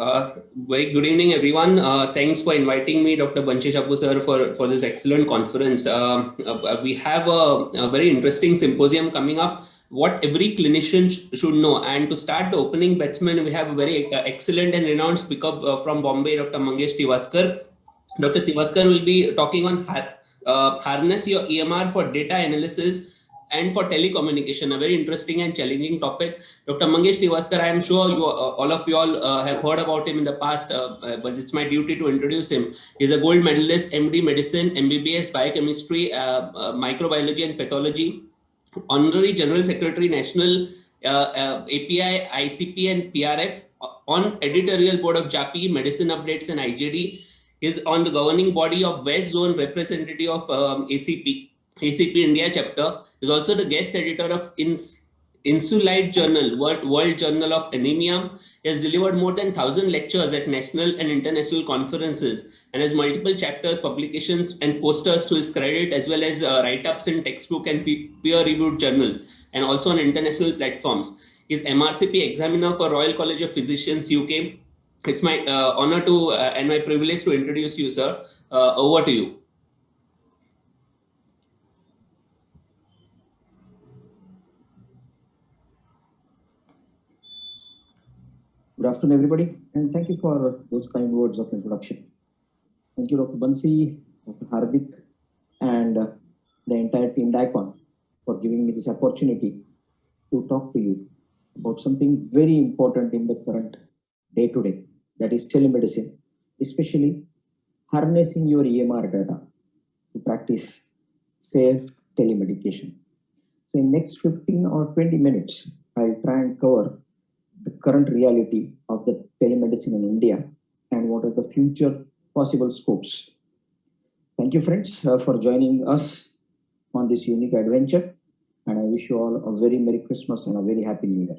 Very good evening, everyone. Thanks for inviting me, Dr. Banshi Chapu sir, for this excellent conference. We have a very interesting symposium coming up, what every clinician should know. And to start the opening batsman, we have a very excellent and renowned speaker from Bombay, Dr. Mangesh Tiwaskar. Dr. Tiwaskar will be talking on harness your EMR for data analysis and for telecommunication, a very interesting and challenging topic. Dr. Mangesh Tiwaskar, I am sure all of you all have heard about him in the past, but it's my duty to introduce him. He's a gold medalist, MD Medicine, MBBS Biochemistry, Microbiology and Pathology, Honorary General Secretary, National API, ICP and PRF, on editorial board of JAPI, Medicine Updates and IJD, is on the governing body of West Zone representative of ACP India chapter, is also the guest editor of Insulite Journal, World Journal of Anemia. He has delivered more than 1,000 lectures at national and international conferences and has multiple chapters, publications, and posters to his credit, as well as write-ups in textbook and peer-reviewed journals, and also on international platforms. He is MRCP examiner for Royal College of Physicians, UK. It's my honor to and my privilege to introduce you, sir. Over to you. Good afternoon, everybody, and thank you for those kind words of introduction. Thank you, Dr. Bansi, Dr. Hardik, and the entire team DICON for giving me this opportunity to talk to you about something very important in the current day-to-day, that is telemedicine, especially harnessing your EMR data to practice safe telemedication. So in next 15 or 20 minutes, I'll try and cover the current reality of the telemedicine in India and what are the future possible scopes. Thank you, friends, for joining us on this unique adventure, and I wish you all a very Merry Christmas and a very Happy New Year.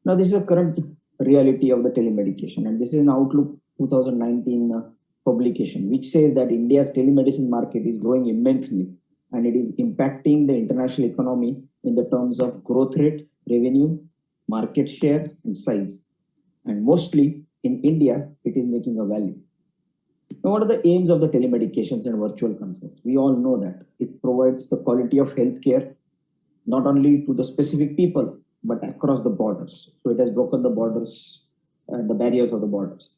Now, this is a current reality of the telemedication, and this is an Outlook 2019 publication, which says that India's telemedicine market is growing immensely, and it is impacting the international economy in the terms of growth rate, revenue, market share, and size. And mostly in India, it is making a value. Now, what are the aims of the telemedications and virtual consults? We all know that it provides the quality of healthcare, not only to the specific people, but across the borders. So it has broken the borders and the barriers of the borders.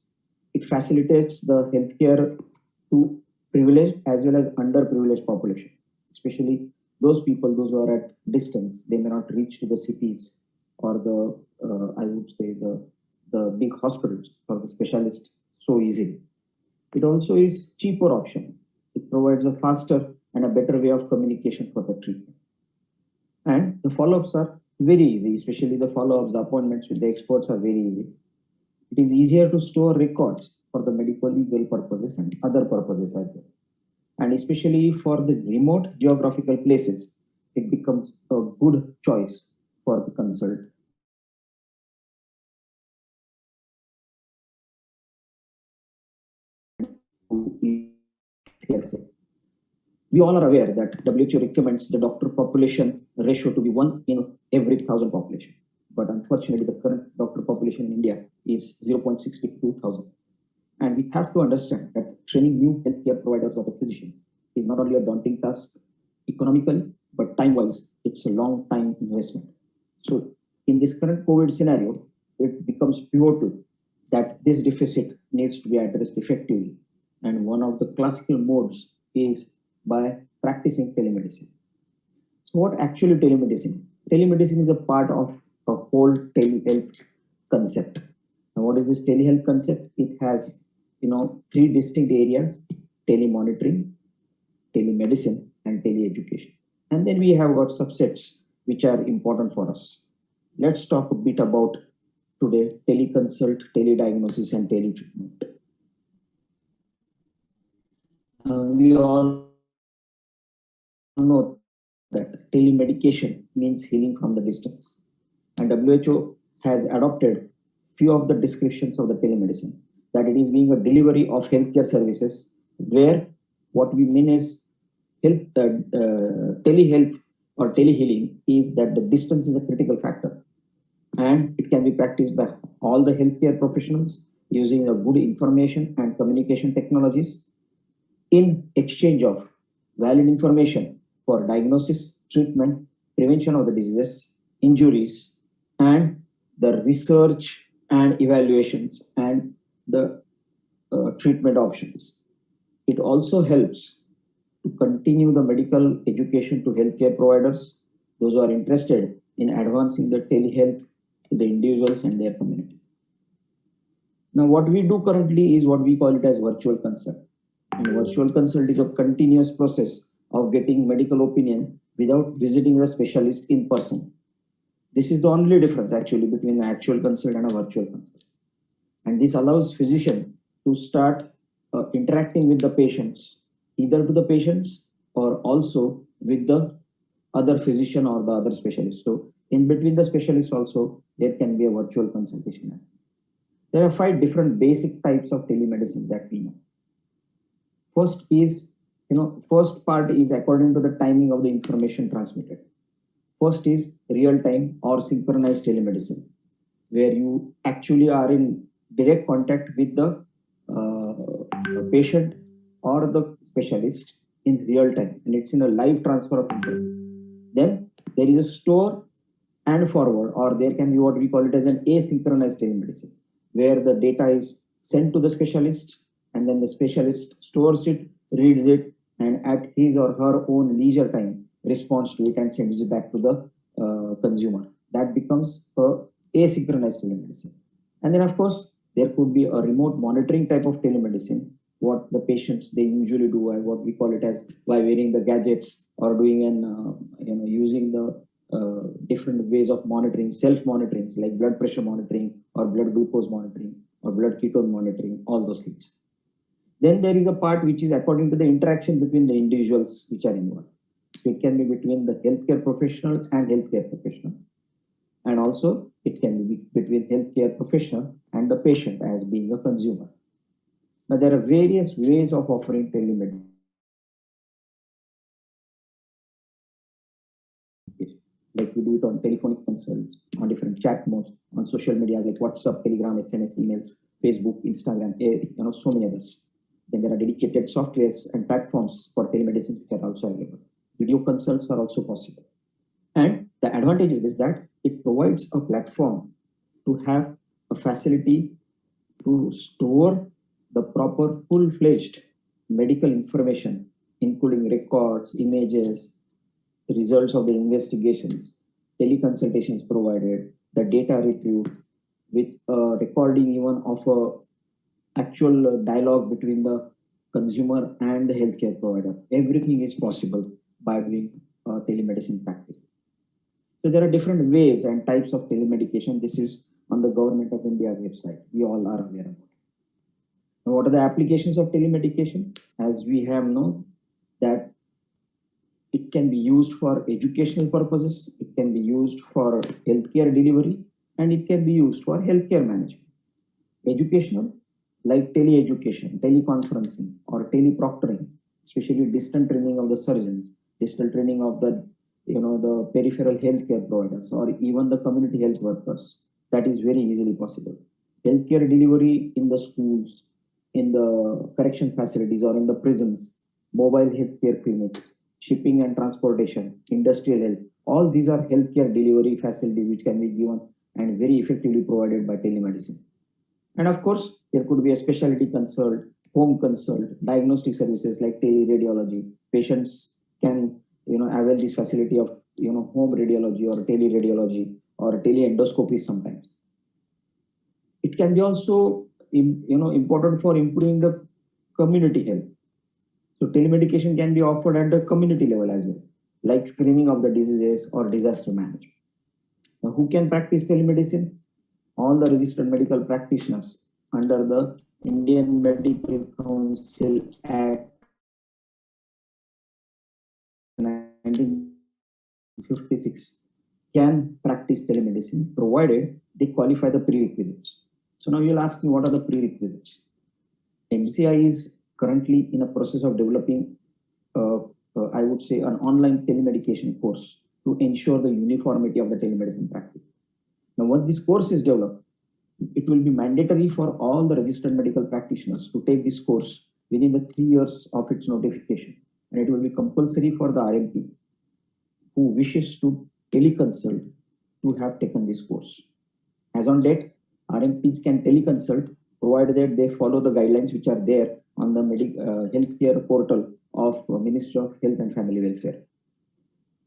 It facilitates the healthcare to privileged as well as underprivileged population, especially those people, those who are at distance. They may not reach to the cities or the, I would say, the big hospitals or the specialists so easily. It also is cheaper option. It provides a faster and a better way of communication for the treatment. And the follow-ups are very easy, especially the follow-ups, the appointments with the experts are very easy. It is easier to store records for the medical legal purposes and other purposes as well. And especially for the remote geographical places, it becomes a good choice for the consult. We all are aware that WHO recommends the doctor population ratio to be 1 in every 1,000 population. But unfortunately, the current doctor population in India is 0.62,000. And we have to understand that training new healthcare providers or the physicians is not only a daunting task economically, but time-wise, it's a long time investment. So in this current COVID scenario, it becomes pivotal that this deficit needs to be addressed effectively. And one of the classical modes is by practicing telemedicine. So what actually telemedicine? Telemedicine is a part of a whole telehealth concept. Now, what is this telehealth concept? It has, three distinct areas: telemonitoring, telemedicine, and teleeducation. And then we have got subsets which are important for us. Let's talk a bit about today teleconsult, telediagnosis, and teletreatment. We all know that telemedication means healing from the distance. And WHO has adopted few of the descriptions of the telemedicine, that it is being a delivery of healthcare services, where what we mean is telehealth or telehealing is that the distance is a critical factor. And it can be practiced by all the healthcare professionals, using a good information and communication technologies in exchange of valid information for diagnosis, treatment, prevention of the diseases, injuries, and the research and evaluations and the treatment options. It also helps to continue the medical education to healthcare providers, those who are interested in advancing the telehealth to the individuals and their communities. Now, what we do currently is what we call it as virtual consult. And virtual consult is a continuous process of getting medical opinion without visiting the specialist in person. This is the only difference actually between an actual consult and a virtual consult. And this allows physician to start interacting with the patients, either to the patients or also with the other physician or the other specialist. So in between the specialists also, there can be a virtual consultation. There are 5 different basic types of telemedicine that we know. First is, first part is according to the timing of the information transmitted. First is real-time or synchronized telemedicine, where you actually are in direct contact with the patient or the specialist in real time, and it's in a live transfer of information. Then there is a store and forward, or there can be what we call it as an asynchronized telemedicine, where the data is sent to the specialist and then the specialist stores it, reads it, and at his or her own leisure time responds to it and sends it back to the consumer. That becomes a asynchronized telemedicine. And then of course, there could be a remote monitoring type of telemedicine, what the patients they usually do, and what we call it as by wearing the gadgets or doing an using the different ways of monitoring, self-monitoring, like blood pressure monitoring or blood glucose monitoring or blood ketone monitoring, all those things. Then there is a part which is according to the interaction between the individuals which are involved. So it can be between the healthcare professional and healthcare professional. And also it can be between healthcare professional and the patient as being a consumer. Now there are various ways of offering telemedicine. Like we do it on telephonic consults, on different chat modes, on social media like WhatsApp, Telegram, SMS, emails, Facebook, Instagram, so many others. Then there are dedicated softwares and platforms for telemedicine which are also available. Video consults are also possible. And the advantage is this, that it provides a platform to have a facility to store the proper full-fledged medical information, including records, images, results of the investigations, teleconsultations provided, the data retrieved, with a recording even of a actual dialogue between the consumer and the healthcare provider. Everything is possible by doing telemedicine practice. So there are different ways and types of telemedication. This is on the Government of India website. We all are aware of it. Now, what are the applications of telemedication? As we have known that it can be used for educational purposes, it can be used for healthcare delivery, and it can be used for healthcare management. Educational, like teleeducation, teleconferencing, or teleproctoring, especially distant training of the surgeons, distant training of the the peripheral healthcare providers, or even the community health workers. That is very easily possible. Healthcare delivery in the schools, in the correction facilities, or in the prisons, mobile healthcare clinics, shipping and transportation, industrial health. All these are healthcare delivery facilities which can be given and very effectively provided by telemedicine. And of course, there could be a specialty consult, home consult, diagnostic services like teleradiology. Patients can avail this facility of home radiology or teleradiology or teleendoscopy sometimes. It can be also important for improving the community health. So telemedication can be offered at the community level as well, like screening of the diseases or disaster management. Now, who can practice telemedicine? All the registered medical practitioners under the Indian Medical Council Act 1956 can practice telemedicine provided they qualify the prerequisites. So now you'll ask me, what are the prerequisites? MCI is currently in a process of developing, I would say, an online telemedication course to ensure the uniformity of the telemedicine practice. Now, once this course is developed, it will be mandatory for all the registered medical practitioners to take this course within the 3 years of its notification. And it will be compulsory for the RMP who wishes to teleconsult to have taken this course. As on date, RMPs can teleconsult provided that they follow the guidelines which are there on the healthcare portal of Ministry of Health and Family Welfare.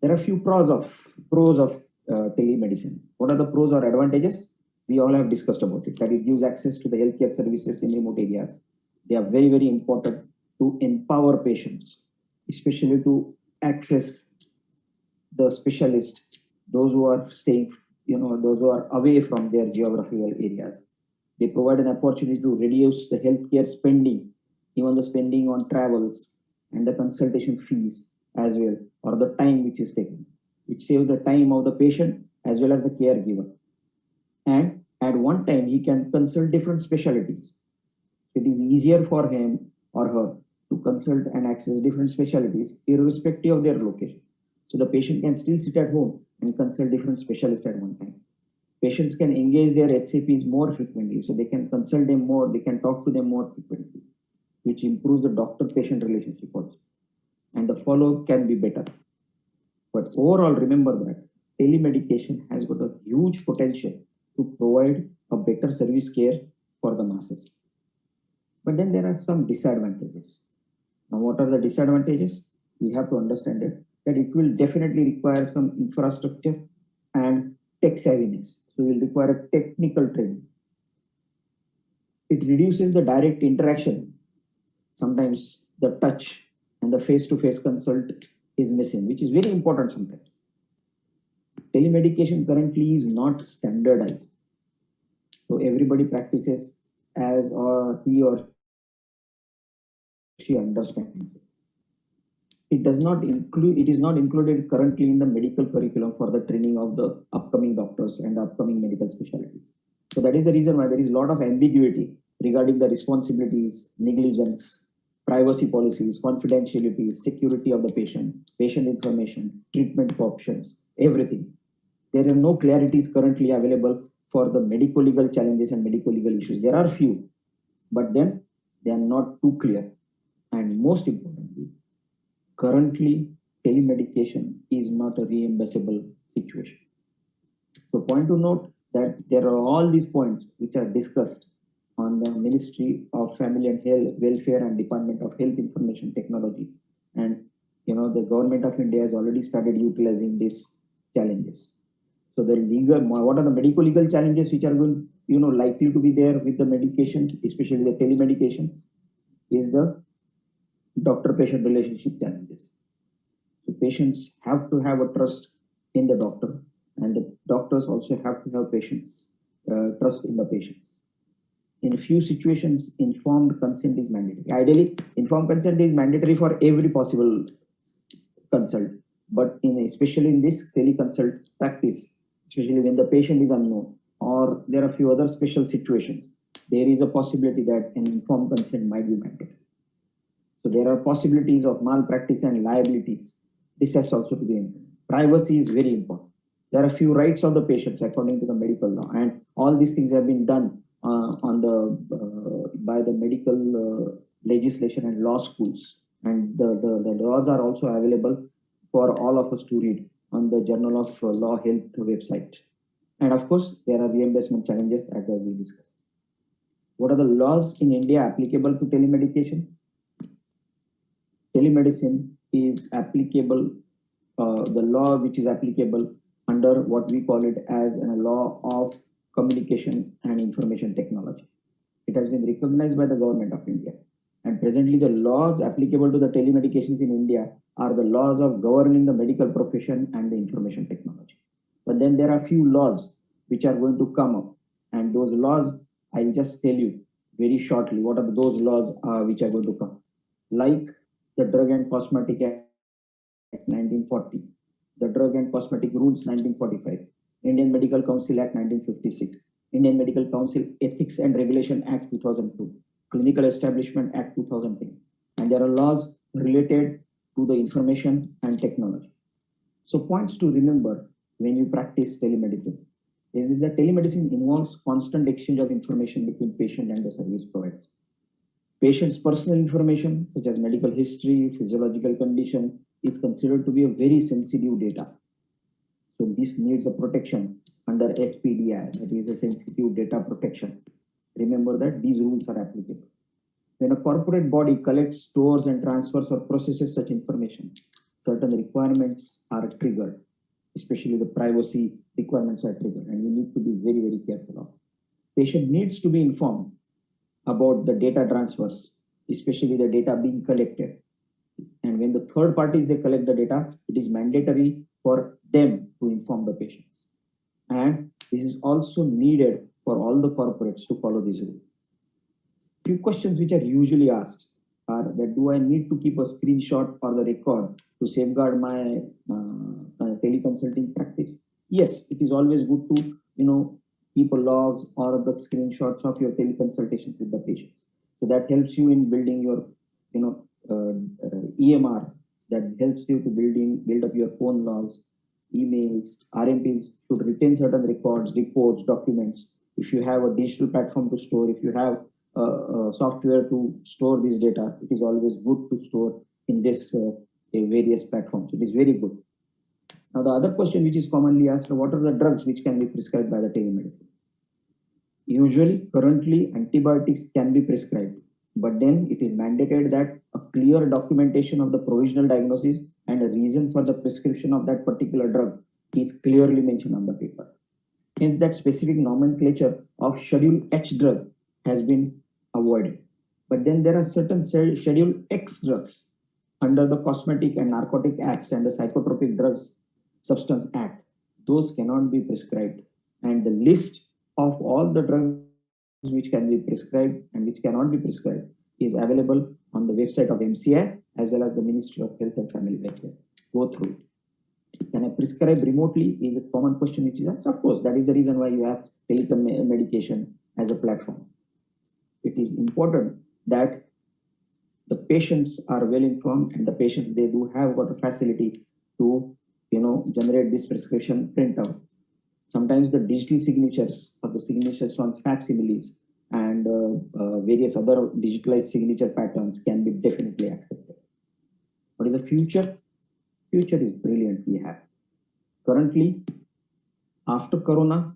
There are a few pros of telemedicine. What are the pros or advantages? We all have discussed about it, that it gives access to the healthcare services in remote areas. They are very, very important to empower patients, especially to access the specialist, those who are staying, those who are away from their geographical areas. They provide an opportunity to reduce the healthcare spending, even the spending on travels and the consultation fees as well, or the time which is taken, which saves the time of the patient as well as the caregiver. And at one time, he can consult different specialties. It is easier for him or her to consult and access different specialties irrespective of their location. So the patient can still sit at home and consult different specialists at one time. Patients can engage their HCPs more frequently, so they can consult them more, they can talk to them more frequently, which improves the doctor-patient relationship also. And the follow-up can be better. But overall, remember that telemedication has got a huge potential to provide a better service care for the masses. But then there are some disadvantages. Now, what are the disadvantages? We have to understand it, that it will definitely require some infrastructure and tech savviness. So it will require a technical training. It reduces the direct interaction. Sometimes the touch and the face-to-face consult is missing, which is very important sometimes. Telemedication currently is not standardized. So everybody practices as or he or she understands. It is not included currently in the medical curriculum for the training of the upcoming doctors and upcoming medical specialties. So that is the reason why there is a lot of ambiguity regarding the responsibilities, negligence, privacy policies, confidentiality, security of the patient, patient information, treatment options, everything. There are no clarities currently available for the medico-legal challenges and medico-legal issues. There are few, but then they are not too clear. And most importantly, currently telemedication is not a reimbursable situation. So point to note that there are all these points which are discussed on the Ministry of Family and Health Welfare and Department of Health Information Technology. And the government of India has already started utilizing these challenges. So the what are the medico-legal challenges which are going, likely to be there with the medication, especially the telemedication, is the doctor-patient relationship challenges. So patients have to have a trust in the doctor, and the doctors also have to have trust in the patient. In a few situations, informed consent is mandatory. Ideally, informed consent is mandatory for every possible consult, but especially in this teleconsult practice, especially when the patient is unknown, or there are a few other special situations, there is a possibility that an informed consent might be mandatory. So there are possibilities of malpractice and liabilities. This has also to be important. Privacy is very important. There are a few rights of the patients according to the medical law, and all these things have been done by the medical legislation and law schools, and the laws are also available for all of us to read on the Journal of Law Health website. And of course, there are reimbursement challenges as we discussed. What are the laws in India applicable to telemedication? Telemedicine is applicable, the law which is applicable under what we call it as a law of communication and information technology. It has been recognized by the government of India. And presently the laws applicable to the telemedications in India are the laws of governing the medical profession and the information technology. But then there are few laws which are going to come up. And those laws, I'll just tell you very shortly what are those laws which are going to come. Like the Drug and Cosmetic Act 1940, the Drug and Cosmetic Rules 1945, Indian Medical Council Act 1956, Indian Medical Council Ethics and Regulation Act 2002, Clinical Establishment Act 2010, and there are laws related to the information and technology. So points to remember when you practice telemedicine. is that telemedicine involves constant exchange of information between patient and the service providers. Patient's personal information, such as medical history, physiological condition, is considered to be a very sensitive data. So this needs a protection under SPDI, that is a sensitive data protection. Remember that these rules are applicable. When a corporate body collects, stores, and transfers or processes such information, certain requirements are triggered, especially the privacy requirements are triggered, and we need to be very, very careful of. Patient needs to be informed about the data transfers, especially the data being collected. And when the third parties they collect the data, it is mandatory for them to inform the patient. And this is also needed for all the corporates to follow this rule. Few questions which are usually asked are that do I need to keep a screenshot or the record to safeguard my teleconsulting practice? Yes, it is always good to keep a logs or the screenshots of your teleconsultations with the patient. So that helps you in building your EMR, that helps you to build up your phone logs, emails. RMPs should retain certain records, reports, documents. If you have a digital platform to store, if you have software to store this data, it is always good to store in this various platforms. It is very good. Now, the other question which is commonly asked, what are the drugs which can be prescribed by the telemedicine? Usually, currently, antibiotics can be prescribed, but then it is mandated that a clear documentation of the provisional diagnosis and a reason for the prescription of that particular drug is clearly mentioned on the paper. Hence, that specific nomenclature of Schedule H drug has been avoided. But then there are certain Schedule X drugs under the Cosmetic and Narcotic Acts and the Psychotropic Drugs Substance Act. Those cannot be prescribed. And the list of all the drugs which can be prescribed and which cannot be prescribed is available on the website of MCI as well as the Ministry of Health and Family Welfare. Go through it. Can I prescribe remotely is a common question which is asked. Of course, that is the reason why you have telemedication as a platform. It is important that the patients are well informed and the patients, they do have got a facility to generate this prescription printout. Sometimes the digital signatures or the signatures on facsimiles and various other digitalized signature patterns can be definitely accepted. What is the future? Future is brilliant. We have currently, after Corona,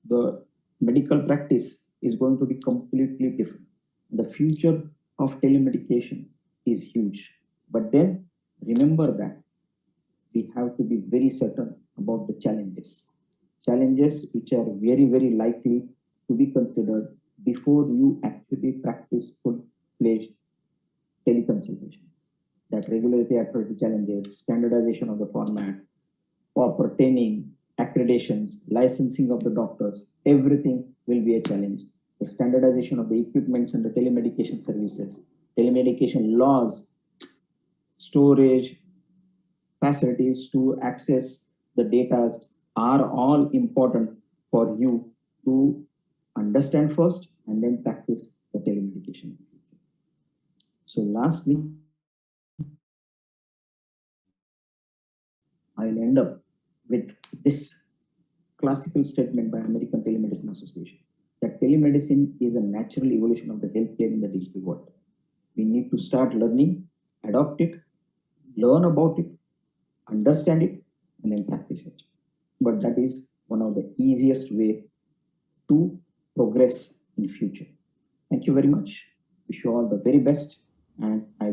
the medical practice is going to be completely different. The future of telemedication is huge. But then remember that we have to be very certain about the challenges which are very, very likely to be considered before you actually practice full-fledged teleconsultation. That regulatory authority challenges, standardization of the format, proper training, accreditations, licensing of the doctors, everything will be a challenge. The standardization of the equipments and the telemedication services, telemedication laws, storage, facilities to access the data are all important for you to understand first and then practice the telemedication. So lastly, I'll end up with this classical statement by American Telemedicine Association, that telemedicine is a natural evolution of the healthcare in the digital world. We need to start learning, adopt it, learn about it, understand it, and then practice it. But that is one of the easiest way to progress in future. Thank you very much. Wish you all the very best, and I